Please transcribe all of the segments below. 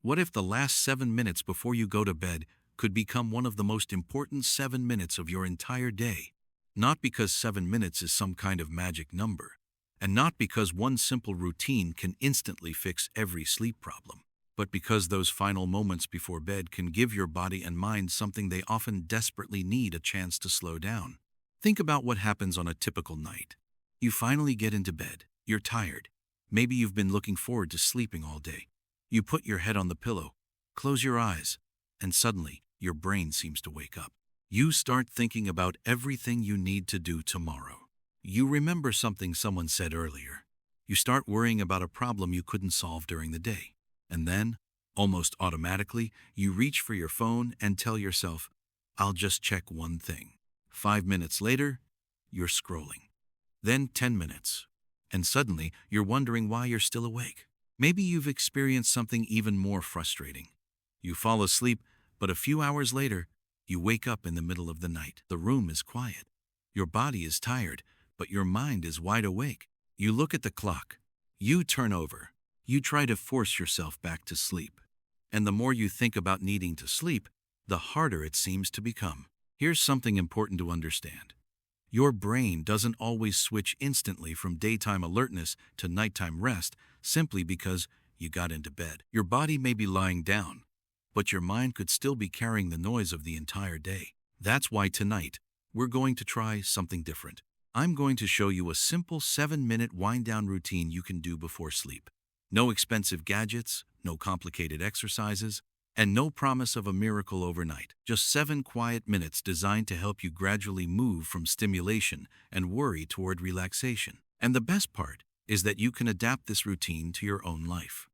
What if the last 7 minutes before you go to bed could become one of the most important 7 minutes of your entire day? Not because 7 minutes is some kind of magic number, and not because one simple routine can instantly fix every sleep problem, but because those final moments before bed can give your body and mind something they often desperately need: a chance to slow down. Think about what happens on a typical night. You finally get into bed. You're tired. Maybe you've been looking forward to sleeping all day. You put your head on the pillow, close your eyes, and suddenly your brain seems to wake up. You start thinking about everything you need to do tomorrow. You remember something someone said earlier. You start worrying about a problem you couldn't solve during the day. And then, almost automatically, you reach for your phone and tell yourself, "I'll just check one thing." 5 minutes later, you're scrolling. Then 10 minutes. And suddenly, you're wondering why you're still awake. Maybe you've experienced something even more frustrating. You fall asleep, but a few hours later, you wake up in the middle of the night. The room is quiet. Your body is tired, but your mind is wide awake. You look at the clock. You turn over. You try to force yourself back to sleep. And the more you think about needing to sleep, the harder it seems to become. Here's something important to understand. Your brain doesn't always switch instantly from daytime alertness to nighttime rest simply because you got into bed. Your body may be lying down, but your mind could still be carrying the noise of the entire day. That's why tonight, we're going to try something different. I'm going to show you a simple 7-minute wind-down routine you can do before sleep. No expensive gadgets, no complicated exercises, and no promise of a miracle overnight. Just 7 quiet minutes designed to help you gradually move from stimulation and worry toward relaxation. And the best part is that you can adapt this routine to your own life.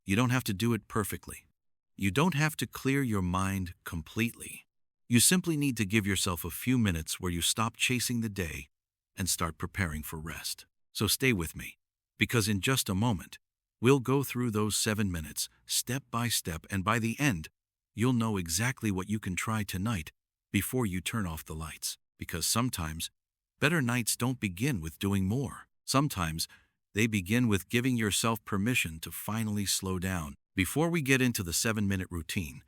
You don't have to do it perfectly. You don't have to clear your mind completely. You simply need to give yourself a few minutes where you stop chasing the day and start preparing for rest. So stay with me, because in just a moment, we'll go through those 7 minutes, step by step, and by the end, you'll know exactly what you can try tonight before you turn off the lights. Because sometimes, better nights don't begin with doing more. Sometimes, they begin with giving yourself permission to finally slow down. Before we get into the 7-minute routine,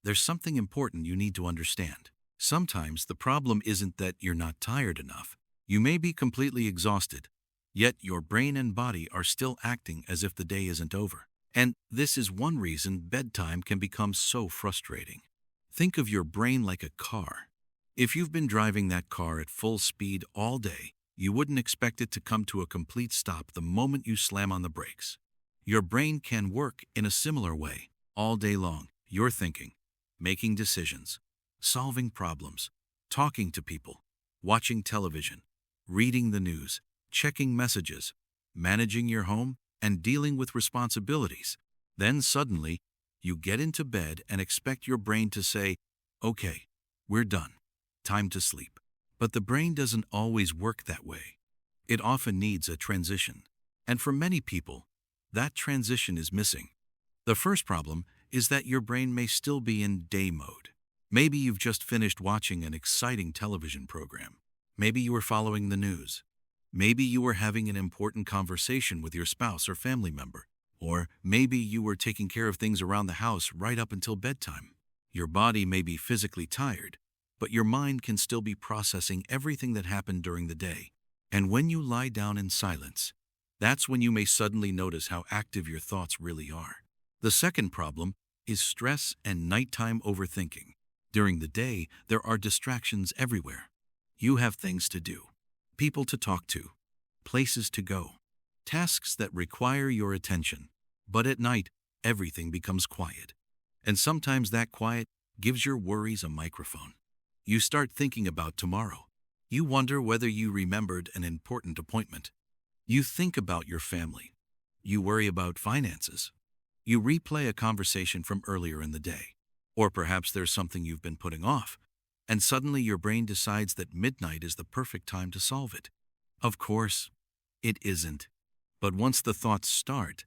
there's something important you need to understand. Sometimes the problem isn't that you're not tired enough. You may be completely exhausted, yet your brain and body are still acting as if the day isn't over. And this is one reason bedtime can become so frustrating. Think of your brain like a car. If you've been driving that car at full speed all day, you wouldn't expect it to come to a complete stop the moment you slam on the brakes. Your brain can work in a similar way. All day long, you're thinking, making decisions, solving problems, talking to people, watching television, reading the news, checking messages, managing your home, and dealing with responsibilities. Then suddenly, you get into bed and expect your brain to say, "Okay, we're done. Time to sleep." But the brain doesn't always work that way. It often needs a transition. And for many people, that transition is missing. The first problem is that your brain may still be in day mode. Maybe you've just finished watching an exciting television program. Maybe you were following the news. Maybe you were having an important conversation with your spouse or family member. Or maybe you were taking care of things around the house right up until bedtime. Your body may be physically tired, but your mind can still be processing everything that happened during the day. And when you lie down in silence, that's when you may suddenly notice how active your thoughts really are. The second problem is stress and nighttime overthinking. During the day, there are distractions everywhere. You have things to do, people to talk to, places to go, tasks that require your attention. But at night, everything becomes quiet. And sometimes that quiet gives your worries a microphone. You start thinking about tomorrow. You wonder whether you remembered an important appointment. You think about your family. You worry about finances. You replay a conversation from earlier in the day. Or perhaps there's something you've been putting off, and suddenly your brain decides that midnight is the perfect time to solve it. Of course, it isn't. But once the thoughts start,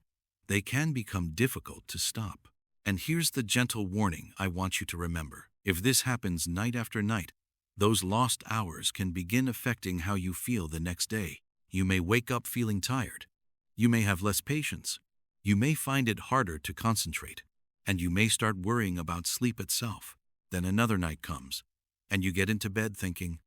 they can become difficult to stop. And here's the gentle warning I want you to remember. If this happens night after night, those lost hours can begin affecting how you feel the next day. You may wake up feeling tired. You may have less patience. You may find it harder to concentrate. and you may start worrying about sleep itself. Then another night comes, and you get into bed thinking,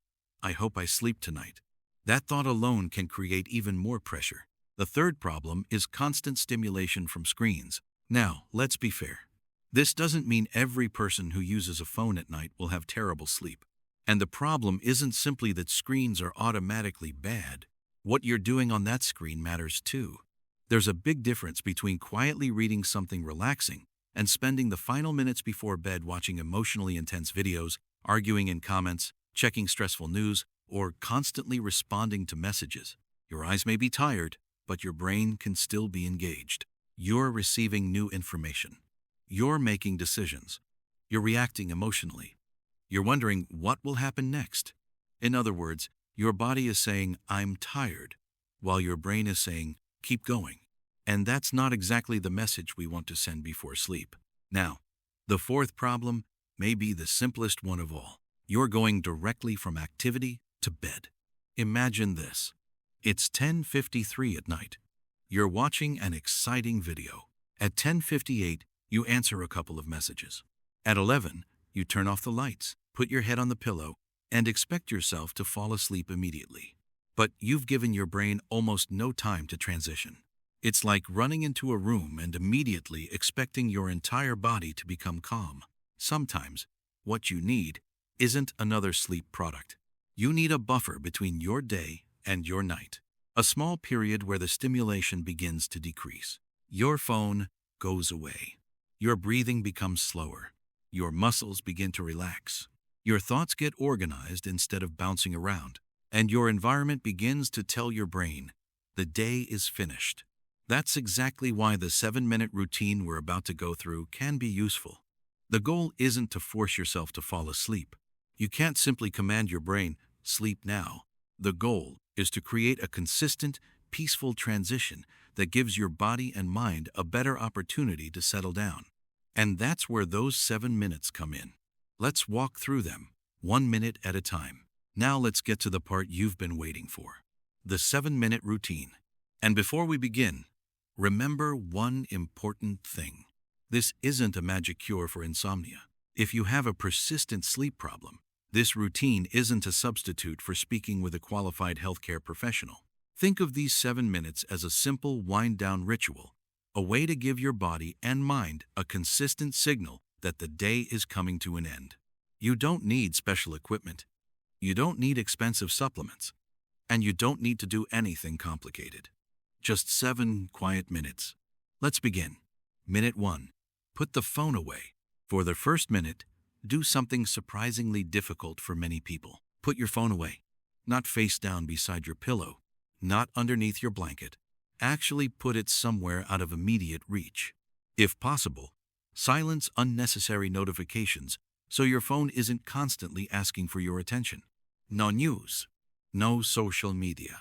I hope I sleep tonight. That thought alone can create even more pressure. The third problem is constant stimulation from screens. Now, let's be fair. This doesn't mean every person who uses a phone at night will have terrible sleep. And the problem isn't simply that screens are automatically bad. What you're doing on that screen matters too. There's a big difference between quietly reading something relaxing and spending the final minutes before bed watching emotionally intense videos, arguing in comments, checking stressful news, or constantly responding to messages. Your eyes may be tired, but your brain can still be engaged. You're receiving new information. You're making decisions. You're reacting emotionally. You're wondering what will happen next. In other words, your body is saying, I'm tired, while your brain is saying, keep going. And that's not exactly the message we want to send before sleep. Now, the fourth problem may be the simplest one of all. You're going directly from activity to bed. Imagine this. It's 10:53 at night. You're watching an exciting video. At 10:58, you answer a couple of messages. At 11, you turn off the lights, put your head on the pillow, and expect yourself to fall asleep immediately. But you've given your brain almost no time to transition. It's like running into a room and immediately expecting your entire body to become calm. Sometimes, what you need isn't another sleep product. You need a buffer between your day and your night. A small period where the stimulation begins to decrease. Your phone goes away. Your breathing becomes slower. Your muscles begin to relax. Your thoughts get organized instead of bouncing around. And your environment begins to tell your brain, the day is finished. That's exactly why the 7-minute routine we're about to go through can be useful. The goal isn't to force yourself to fall asleep. You can't simply command your brain, sleep now. The goal is to create a consistent, peaceful transition that gives your body and mind a better opportunity to settle down. And that's where those 7 minutes come in. Let's walk through them, 1 minute at a time. Now let's get to the part you've been waiting for. The 7-minute routine. And before we begin, remember one important thing. This isn't a magic cure for insomnia. If you have a persistent sleep problem, this routine isn't a substitute for speaking with a qualified healthcare professional. Think of these 7 minutes as a simple wind-down ritual, a way to give your body and mind a consistent signal that the day is coming to an end. You don't need special equipment. You don't need expensive supplements. And you don't need to do anything complicated. Just 7 quiet minutes. Let's begin. Minute 1. Put the phone away. For the first minute, do something surprisingly difficult for many people. Put your phone away. Not face down beside your pillow. Not underneath your blanket. Actually put it somewhere out of immediate reach. If possible, silence unnecessary notifications so your phone isn't constantly asking for your attention. No news. No social media.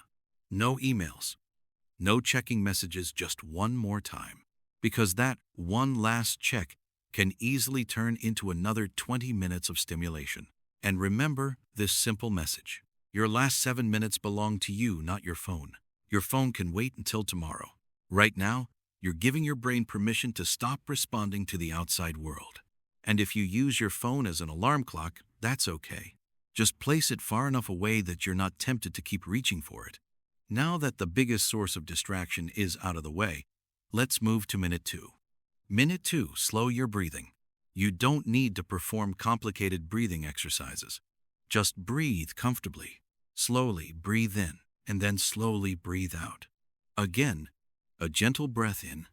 No emails. No checking messages just one more time. Because that one last check can easily turn into another 20 minutes of stimulation. And remember this simple message. Your last 7 minutes belong to you, not your phone. Your phone can wait until tomorrow. Right now, you're giving your brain permission to stop responding to the outside world. And if you use your phone as an alarm clock, that's okay. Just place it far enough away that you're not tempted to keep reaching for it. Now that the biggest source of distraction is out of the way, let's move to minute 2. Minute 2, slow your breathing. You don't need to perform complicated breathing exercises. Just breathe comfortably. Slowly breathe in, and then slowly breathe out. Again, a gentle breath in,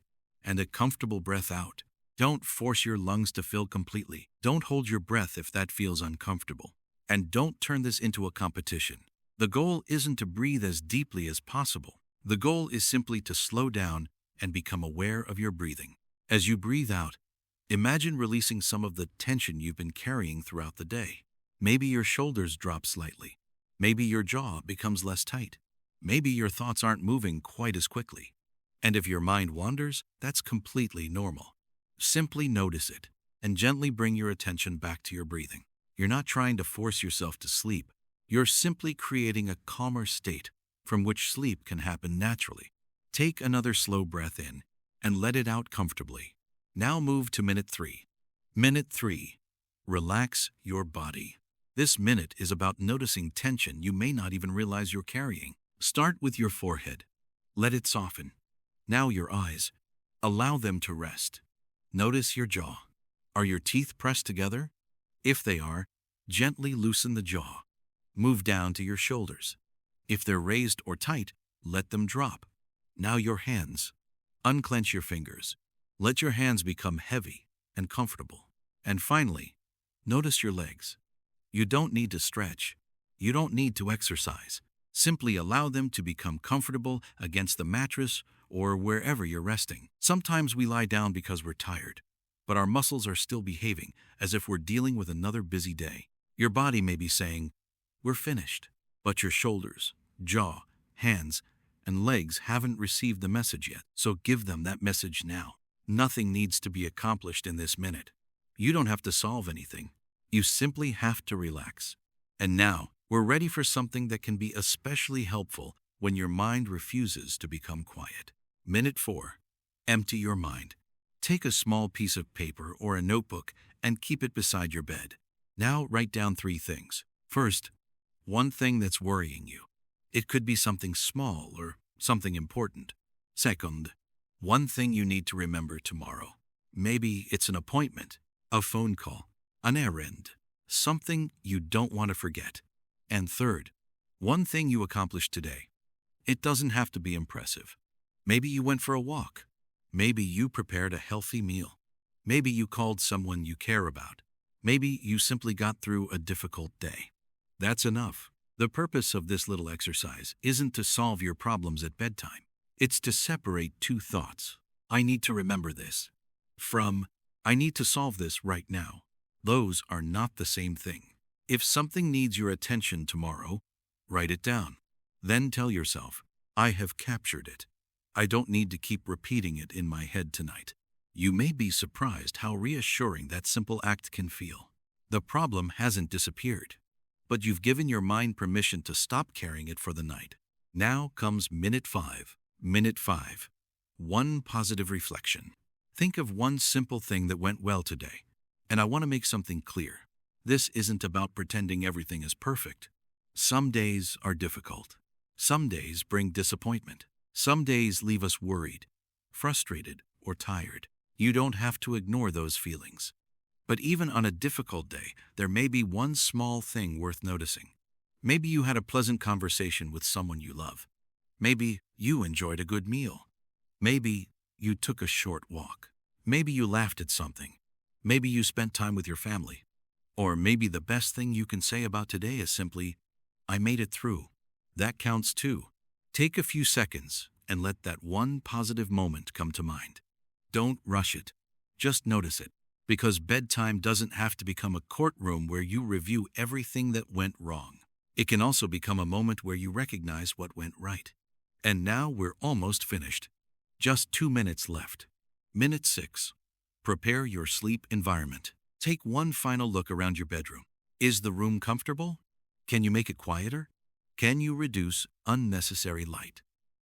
and a comfortable breath out. Don't force your lungs to fill completely. Don't hold your breath if that feels uncomfortable. And don't turn this into a competition. The goal isn't to breathe as deeply as possible. The goal is simply to slow down and become aware of your breathing. As you breathe out, imagine releasing some of the tension you've been carrying throughout the day. Maybe your shoulders drop slightly. Maybe your jaw becomes less tight. Maybe your thoughts aren't moving quite as quickly. And if your mind wanders, that's completely normal. Simply notice it and gently bring your attention back to your breathing. You're not trying to force yourself to sleep. You're simply creating a calmer state from which sleep can happen naturally. Take another slow breath in and let it out comfortably. Now move to minute 3. Minute 3. Relax your body. This minute is about noticing tension you may not even realize you're carrying. Start with your forehead. Let it soften. Now your eyes. Allow them to rest. Notice your jaw. Are your teeth pressed together? If they are, gently loosen the jaw. Move down to your shoulders. If they're raised or tight, let them drop. Now your hands. Unclench your fingers. Let your hands become heavy and comfortable. And finally, notice your legs. You don't need to stretch. You don't need to exercise. Simply allow them to become comfortable against the mattress or wherever you're resting. Sometimes we lie down because we're tired, but our muscles are still behaving as if we're dealing with another busy day. Your body may be saying, "We're finished," but your shoulders, jaw, hands, and legs haven't received the message yet, so give them that message now. Nothing needs to be accomplished in this minute. You don't have to solve anything. You simply have to relax. And now, we're ready for something that can be especially helpful when your mind refuses to become quiet. Minute 4. Empty your mind. Take a small piece of paper or a notebook and keep it beside your bed. Now write down 3 things. First, one thing that's worrying you. It could be something small or something important. Second, one thing you need to remember tomorrow. Maybe it's an appointment, a phone call, an errand, something you don't want to forget. And third, one thing you accomplished today. It doesn't have to be impressive. Maybe you went for a walk. Maybe you prepared a healthy meal. Maybe you called someone you care about. Maybe you simply got through a difficult day. That's enough. The purpose of this little exercise isn't to solve your problems at bedtime. It's to separate 2 thoughts. I need to remember this. From, I need to solve this right now. Those are not the same thing. If something needs your attention tomorrow, write it down. Then tell yourself, I have captured it. I don't need to keep repeating it in my head tonight. You may be surprised how reassuring that simple act can feel. The problem hasn't disappeared, but you've given your mind permission to stop carrying it for the night. Now comes minute 5. Minute 5. One positive reflection. Think of one simple thing that went well today. And I want to make something clear. This isn't about pretending everything is perfect. Some days are difficult. Some days bring disappointment. Some days leave us worried, frustrated, or tired. You don't have to ignore those feelings. But even on a difficult day, there may be one small thing worth noticing. Maybe you had a pleasant conversation with someone you love. Maybe you enjoyed a good meal. Maybe you took a short walk. Maybe you laughed at something. Maybe you spent time with your family. Or maybe the best thing you can say about today is simply, I made it through. That counts too. Take a few seconds and let that one positive moment come to mind. Don't rush it. Just notice it. Because bedtime doesn't have to become a courtroom where you review everything that went wrong. It can also become a moment where you recognize what went right. And now we're almost finished. Just 2 minutes left. Minute 6. Prepare your sleep environment. Take one final look around your bedroom. Is the room comfortable? Can you make it quieter? Can you reduce unnecessary light?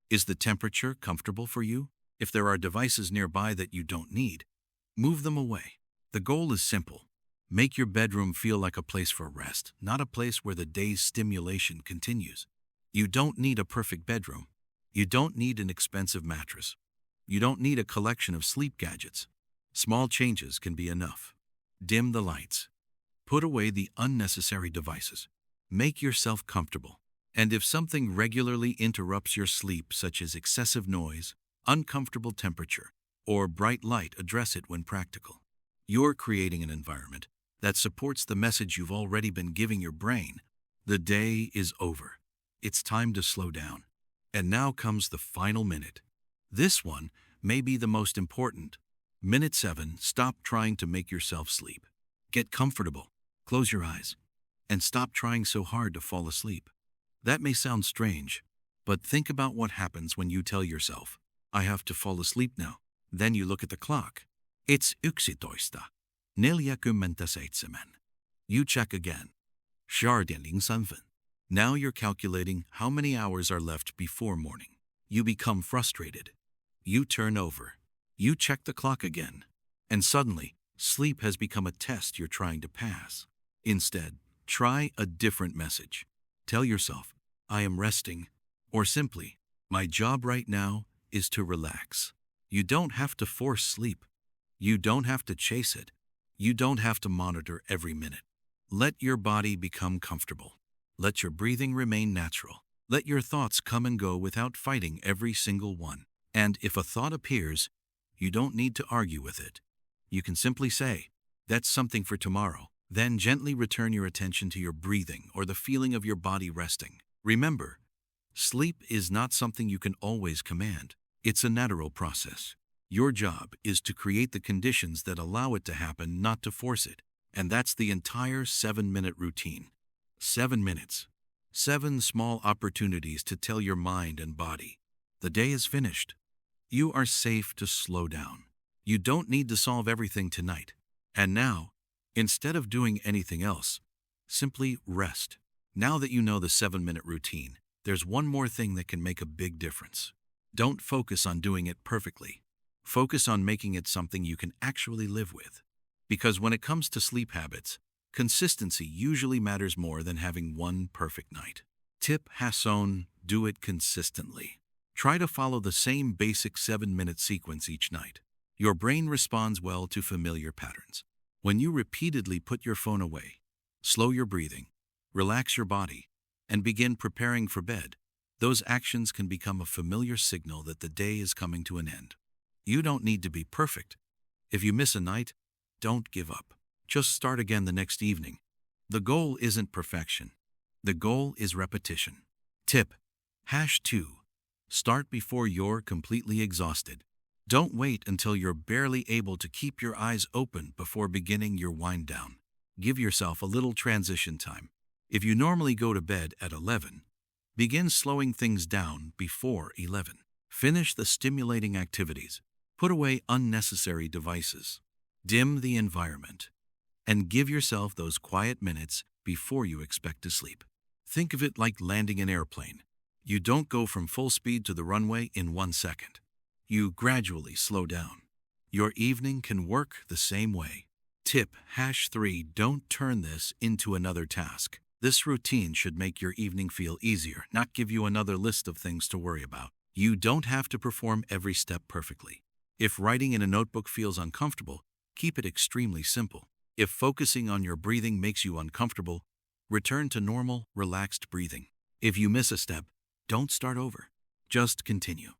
Is the temperature comfortable for you? If there are devices nearby that you don't need, move them away. The goal is simple. Make your bedroom feel like a place for rest, not a place where the day's stimulation continues. You don't need a perfect bedroom. You don't need an expensive mattress. You don't need a collection of sleep gadgets. Small changes can be enough. Dim the lights. Put away the unnecessary devices. Make yourself comfortable. And if something regularly interrupts your sleep, such as excessive noise, uncomfortable temperature, or bright light, address it when practical. You're creating an environment that supports the message you've already been giving your brain. The day is over. It's time to slow down. And now comes the final minute. This one may be the most important. Minute 7, stop trying to make yourself sleep. Get comfortable, close your eyes, and stop trying so hard to fall asleep. That may sound strange, but think about what happens when you tell yourself, I have to fall asleep now. Then you look at the clock. It's 11:47. You check again. 12:03. Now you're calculating how many hours are left before morning. You become frustrated. You turn over. You check the clock again. And suddenly, sleep has become a test you're trying to pass. Instead, try a different message. Tell yourself, I am resting, or simply, my job right now is to relax. You don't have to force sleep. You don't have to chase it. You don't have to monitor every minute. Let your body become comfortable. Let your breathing remain natural. Let your thoughts come and go without fighting every single one. And if a thought appears, you don't need to argue with it. You can simply say, that's something for tomorrow. Then gently return your attention to your breathing or the feeling of your body resting. Remember, sleep is not something you can always command. It's a natural process. Your job is to create the conditions that allow it to happen, not to force it. And that's the entire 7-minute routine. 7 minutes. 7 small opportunities to tell your mind and body, the day is finished. You are safe to slow down. You don't need to solve everything tonight. And now, instead of doing anything else, simply rest. Now that you know the 7-minute routine, there's one more thing that can make a big difference. Don't focus on doing it perfectly. Focus on making it something you can actually live with. Because when it comes to sleep habits, consistency usually matters more than having one perfect night. Tip Hasson, do it consistently. Try to follow the same basic 7-minute sequence each night. Your brain responds well to familiar patterns. When you repeatedly put your phone away, slow your breathing, relax your body, and begin preparing for bed, those actions can become a familiar signal that the day is coming to an end. You don't need to be perfect. If you miss a night, don't give up. Just start again the next evening. The goal isn't perfection. The goal is repetition. Tip #2. Start before you're completely exhausted. Don't wait until you're barely able to keep your eyes open before beginning your wind down. Give yourself a little transition time. If you normally go to bed at 11, begin slowing things down before 11. Finish the stimulating activities. Put away unnecessary devices. Dim the environment. And give yourself those quiet minutes before you expect to sleep. Think of it like landing an airplane. You don't go from full speed to the runway in 1 second. You gradually slow down. Your evening can work the same way. Tip #3. Don't turn this into another task. This routine should make your evening feel easier, not give you another list of things to worry about. You don't have to perform every step perfectly. If writing in a notebook feels uncomfortable, keep it extremely simple. If focusing on your breathing makes you uncomfortable, return to normal, relaxed breathing. If you miss a step, don't start over. Just continue.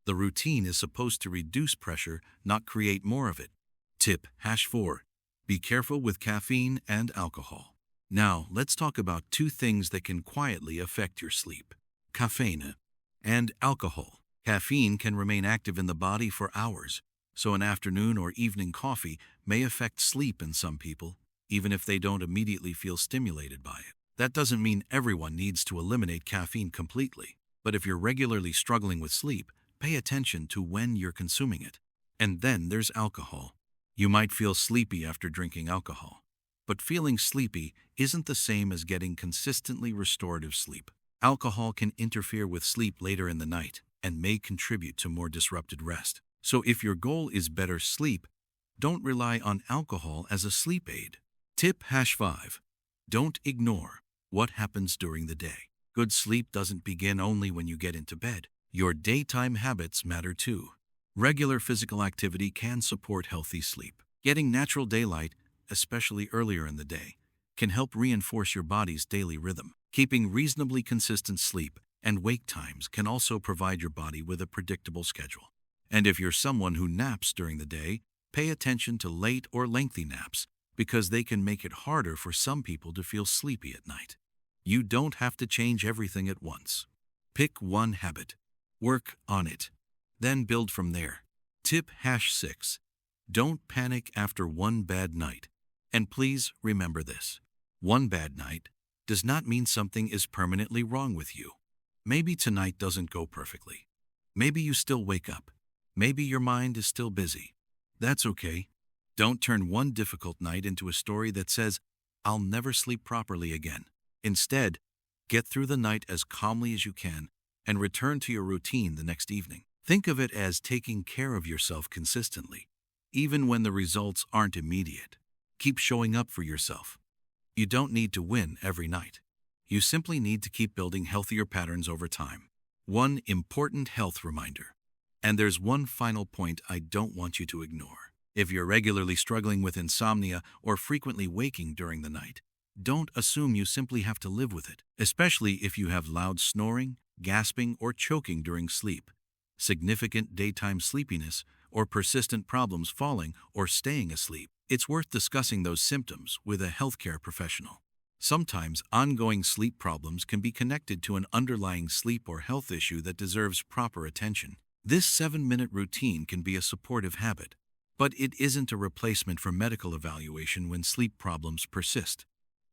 The routine is supposed to reduce pressure, not create more of it. Tip #4. Be careful with caffeine and alcohol. Now, let's talk about 2 things that can quietly affect your sleep: caffeine and alcohol. Caffeine can remain active in the body for hours, so an afternoon or evening coffee may affect sleep in some people, even if they don't immediately feel stimulated by it. That doesn't mean everyone needs to eliminate caffeine completely, but if you're regularly struggling with sleep, pay attention to when you're consuming it. And then there's alcohol. You might feel sleepy after drinking alcohol, but feeling sleepy isn't the same as getting consistently restorative sleep. Alcohol can interfere with sleep later in the night and may contribute to more disrupted rest. So if your goal is better sleep, don't rely on alcohol as a sleep aid. Tip #5. Don't ignore what happens during the day. Good sleep doesn't begin only when you get into bed. Your daytime habits matter too. Regular physical activity can support healthy sleep. Getting natural daylight, especially earlier in the day, can help reinforce your body's daily rhythm. Keeping reasonably consistent sleep and wake times can also provide your body with a predictable schedule. And if you're someone who naps during the day, pay attention to late or lengthy naps, because they can make it harder for some people to feel sleepy at night. You don't have to change everything at once. Pick one habit. Work on it. Then build from there. Tip #6. Don't panic after one bad night. And please remember this. One bad night does not mean something is permanently wrong with you. Maybe tonight doesn't go perfectly. Maybe you still wake up. Maybe your mind is still busy. That's okay. Don't turn one difficult night into a story that says, I'll never sleep properly again. Instead, get through the night as calmly as you can and return to your routine the next evening. Think of it as taking care of yourself consistently. even when the results aren't immediate. Keep showing up for yourself. You don't need to win every night. You simply need to keep building healthier patterns over time. One important health reminder. And there's one final point I don't want you to ignore. If you're regularly struggling with insomnia or frequently waking during the night, don't assume you simply have to live with it, especially if you have loud snoring, gasping, or choking during sleep, significant daytime sleepiness, or persistent problems falling or staying asleep. It's worth discussing those symptoms with a healthcare professional. Sometimes ongoing sleep problems can be connected to an underlying sleep or health issue that deserves proper attention. This 7-minute routine can be a supportive habit, but it isn't a replacement for medical evaluation when sleep problems persist.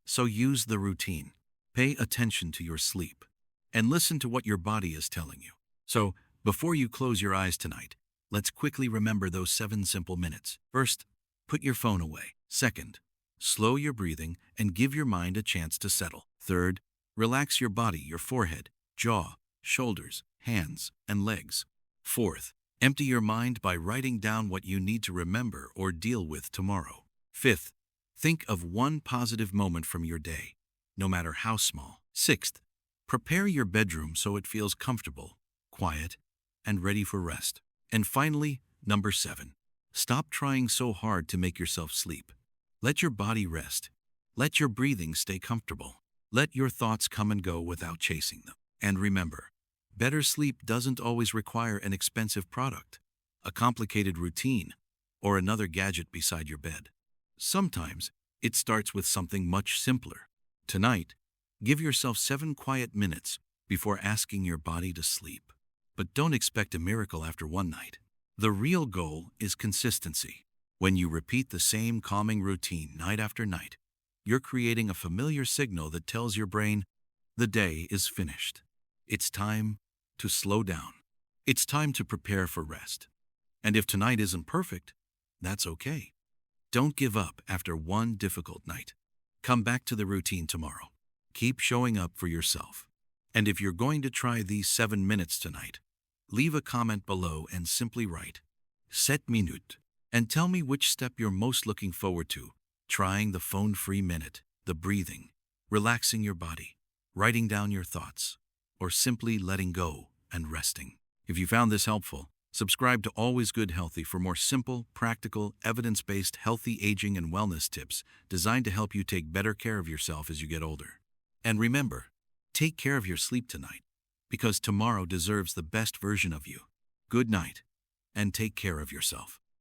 So use the routine. Pay attention to your sleep and listen to what your body is telling you. So, before you close your eyes tonight, let's quickly remember those 7 simple minutes. First, put your phone away. Second, slow your breathing and give your mind a chance to settle. Third, relax your body, your forehead, jaw, shoulders, hands, and legs. Fourth, empty your mind by writing down what you need to remember or deal with tomorrow. Fifth, think of one positive moment from your day, no matter how small. Sixth, prepare your bedroom so it feels comfortable, quiet, and ready for rest. And finally, number 7, stop trying so hard to make yourself sleep. Let your body rest. Let your breathing stay comfortable. Let your thoughts come and go without chasing them. And remember, better sleep doesn't always require an expensive product, a complicated routine, or another gadget beside your bed. Sometimes it starts with something much simpler. Tonight, give yourself 7 quiet minutes before asking your body to sleep. But don't expect a miracle after one night. The real goal is consistency. When you repeat the same calming routine night after night, you're creating a familiar signal that tells your brain, the day is finished. It's time to slow down. It's time to prepare for rest. And if tonight isn't perfect, that's okay. Don't give up after one difficult night. Come back to the routine tomorrow. Keep showing up for yourself. And if you're going to try these 7 minutes tonight, leave a comment below and simply write 7 minutes and tell me which step you're most looking forward to. Trying the phone-free minute, the breathing, relaxing your body, writing down your thoughts, or simply letting go and resting. If you found this helpful, subscribe to Always Good Healthy for more simple, practical, evidence-based healthy aging and wellness tips designed to help you take better care of yourself as you get older. And remember, take care of your sleep tonight, because tomorrow deserves the best version of you. Good night, and take care of yourself.